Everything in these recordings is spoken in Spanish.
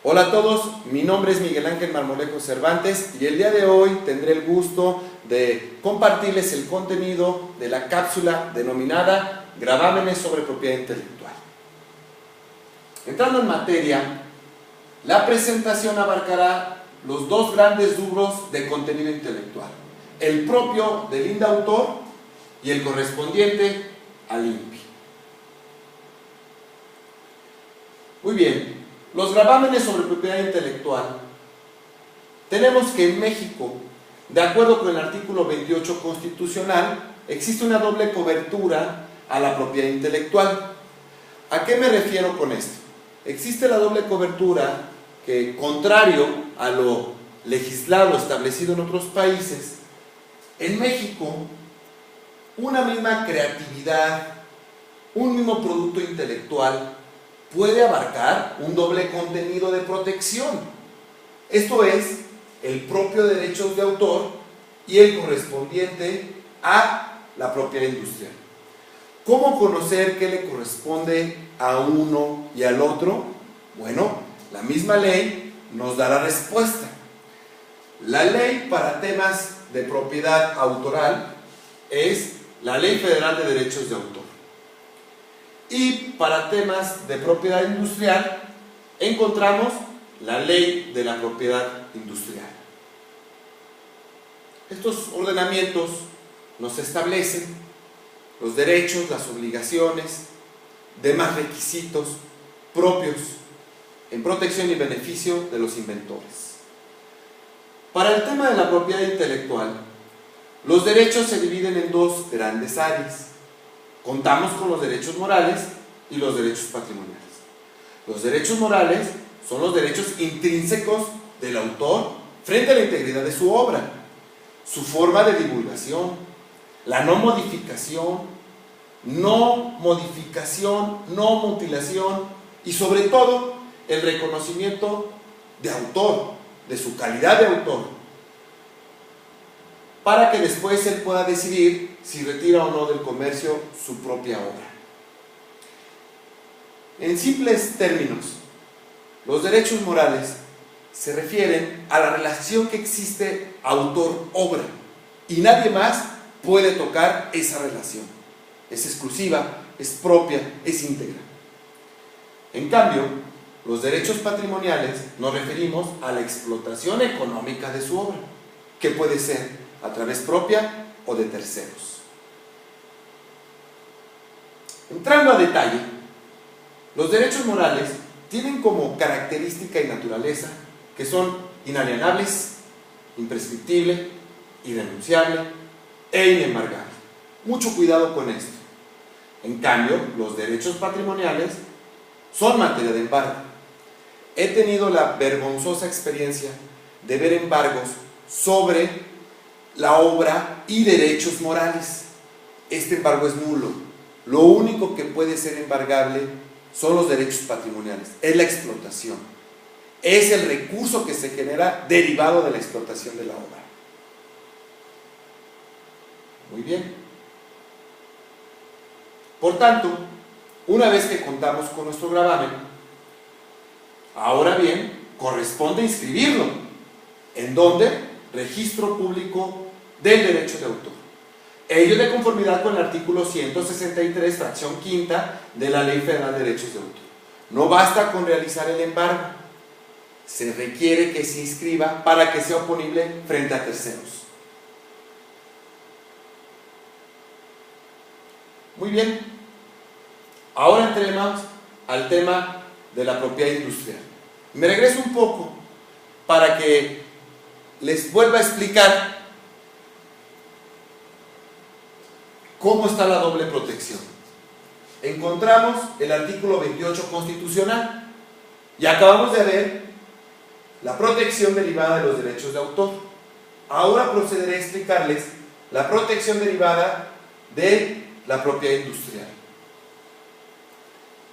Hola a todos, mi nombre es Miguel Ángel Marmolejo Cervantes y el día de hoy tendré el gusto de compartirles el contenido de la cápsula denominada Gravámenes sobre propiedad intelectual. Entrando en materia, la presentación abarcará los dos grandes rubros de contenido intelectual, el propio del indautor y el correspondiente al INPI. Muy bien. Los gravámenes sobre propiedad intelectual, tenemos que en México, de acuerdo con el artículo 28 constitucional, existe una doble cobertura a la propiedad intelectual. ¿A qué me refiero con esto? Existe la doble cobertura que, contrario a lo legislado establecido en otros países, en México, una misma creatividad, un mismo producto intelectual, puede abarcar un doble contenido de protección. Esto es, el propio derecho de autor y el correspondiente a la propiedad industrial. ¿Cómo conocer qué le corresponde a uno y al otro? Bueno, la misma ley nos da la respuesta. La ley para temas de propiedad autoral es la Ley Federal de Derechos de Autor. Y para temas de propiedad industrial encontramos la Ley de la Propiedad Industrial. Estos ordenamientos nos establecen los derechos, las obligaciones, demás requisitos propios en protección y beneficio de los inventores. Para el tema de la propiedad intelectual, los derechos se dividen en dos grandes áreas. Contamos con los derechos morales y los derechos patrimoniales. Los derechos morales son los derechos intrínsecos del autor frente a la integridad de su obra, su forma de divulgación, la no modificación, no mutilación y sobre todo el reconocimiento de autor, de su calidad de autor, para que después él pueda decidir si retira o no del comercio su propia obra. En simples términos, los derechos morales se refieren a la relación que existe autor-obra y nadie más puede tocar esa relación. Es exclusiva, es propia, es íntegra. En cambio, los derechos patrimoniales nos referimos a la explotación económica de su obra, que puede ser a través propia o de terceros. Entrando a detalle, los derechos morales tienen como característica y naturaleza que son inalienables, imprescriptible, irrenunciable e inembargable. Mucho cuidado con esto. En cambio, los derechos patrimoniales son materia de embargo. He tenido la vergonzosa experiencia de ver embargos sobre la obra y derechos morales. Este embargo es nulo. Lo único que puede ser embargable son los derechos patrimoniales, es la explotación, es el recurso que se genera derivado de la explotación de la obra. Muy bien. Por tanto, una vez que contamos con nuestro gravamen, ahora bien, corresponde inscribirlo. ¿En dónde? Registro Público del Derecho de Autor. Ello de conformidad con el artículo 163, fracción quinta de la Ley Federal de Derechos de Autor. No basta con realizar el embargo, se requiere que se inscriba para que sea oponible frente a terceros. Muy bien, ahora entremos al tema de la propiedad industrial. Me regreso un poco para que les vuelva a explicar cómo está la doble protección. Encontramos el artículo 28 constitucional y acabamos de ver la protección derivada de los derechos de autor. Ahora procederé a explicarles la protección derivada de la propiedad industrial.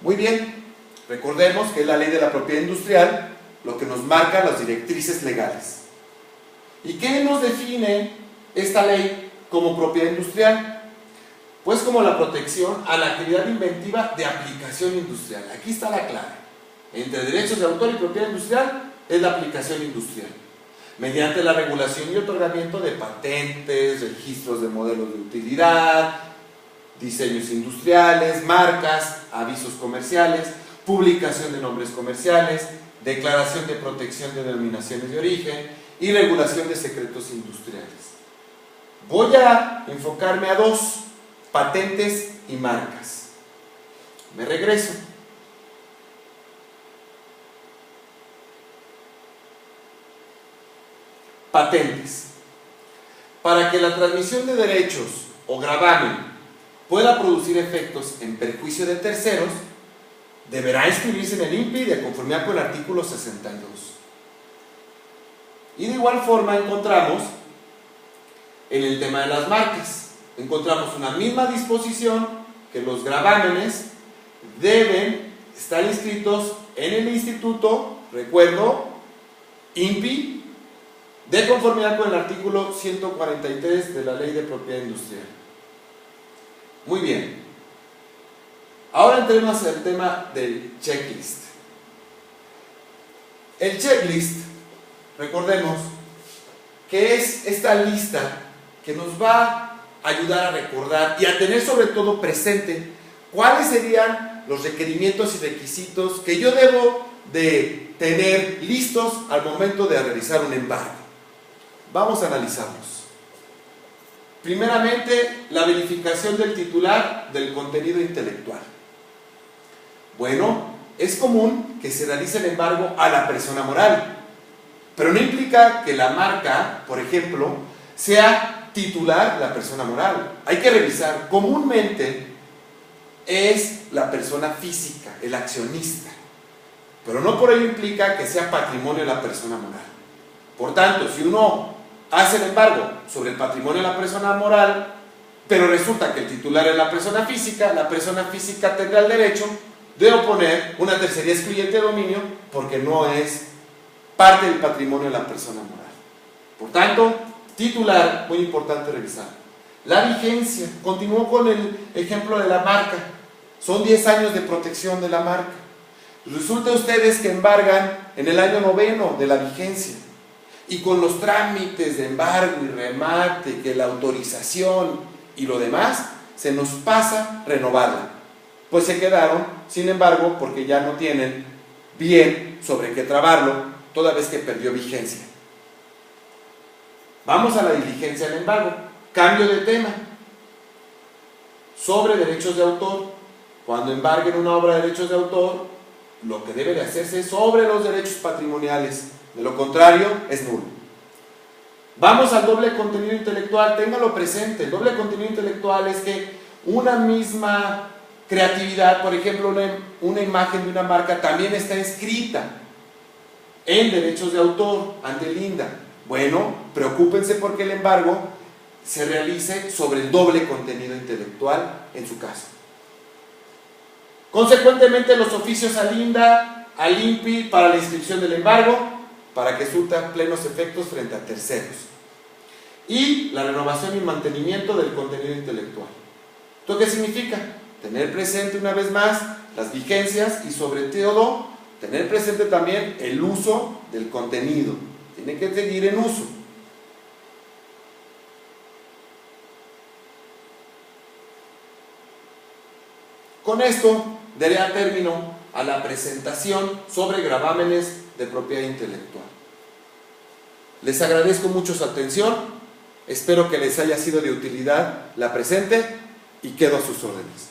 Muy bien, recordemos que es la ley de la propiedad industrial lo que nos marca las directrices legales. ¿Y qué nos define esta ley como propiedad industrial? Pues como la protección a la actividad inventiva de aplicación industrial. Aquí está la clave. entre derechos de autor y propiedad industrial es la aplicación industrial, mediante la regulación y otorgamiento de patentes, registros de modelos de utilidad, diseños industriales, marcas, avisos comerciales, publicación de nombres comerciales, declaración de protección de denominaciones de origen y regulación de secretos industriales. Voy a enfocarme a dos: patentes y marcas. Me regreso. Patentes. Para que la transmisión de derechos o gravamen pueda producir efectos en perjuicio de terceros, deberá inscribirse en el INPI de conformidad con el artículo 62. Y de igual forma encontramos en el tema de las marcas, encontramos una misma disposición que los gravámenes deben estar inscritos en el instituto, recuerdo, INPI, de conformidad con el artículo 143 de la Ley de Propiedad Industrial. Muy bien. Ahora entremos al tema del checklist. El checklist, recordemos, que es esta lista que nos va a ayudar a recordar y a tener sobre todo presente cuáles serían los requerimientos y requisitos que yo debo de tener listos al momento de realizar un embargo. Vamos a analizarlos. Primeramente, la verificación del titular del contenido intelectual. Bueno, es común que se realice el embargo a la persona moral, pero no implica que la marca, por ejemplo, sea titular la persona moral. Hay que revisar. Comúnmente es la persona física, el accionista, pero no por ello implica que sea patrimonio de la persona moral. Por tanto, si uno hace el embargo sobre el patrimonio de la persona moral, pero resulta que el titular es la persona física tendrá el derecho de oponer una tercería excluyente de dominio porque no es parte del patrimonio de la persona moral. Por tanto, titular, muy importante revisar. La vigencia, continúo con el ejemplo de la marca, son 10 años de protección de la marca. Resulta ustedes que embargan en el año 9º de la vigencia, y con los trámites de embargo y remate, que la autorización y lo demás, se nos pasa renovarla. Pues se quedaron sin embargo porque ya no tienen bien sobre qué trabarlo, toda vez que perdió vigencia. Vamos a la diligencia del embargo. Cambio de tema. Sobre derechos de autor. Cuando embarguen una obra de derechos de autor, lo que debe de hacerse es sobre los derechos patrimoniales. De lo contrario, es nulo. Vamos al doble contenido intelectual. Téngalo presente. El doble contenido intelectual es que una misma creatividad, por ejemplo, una imagen de una marca también está inscrita en derechos de autor ante el INDA. Bueno, preocúpense porque el embargo se realice sobre el doble contenido intelectual en su caso. Consecuentemente, los oficios al INDA, al INPI para la inscripción del embargo, para que surta plenos efectos frente a terceros. Y la renovación y mantenimiento del contenido intelectual. ¿Esto qué significa? Tener presente una vez más las vigencias y sobre todo tener presente también el uso del contenido. Tiene que seguir en uso. Con esto daré término a la presentación sobre gravámenes de propiedad intelectual. Les agradezco mucho su atención, espero que les haya sido de utilidad la presente y quedo a sus órdenes.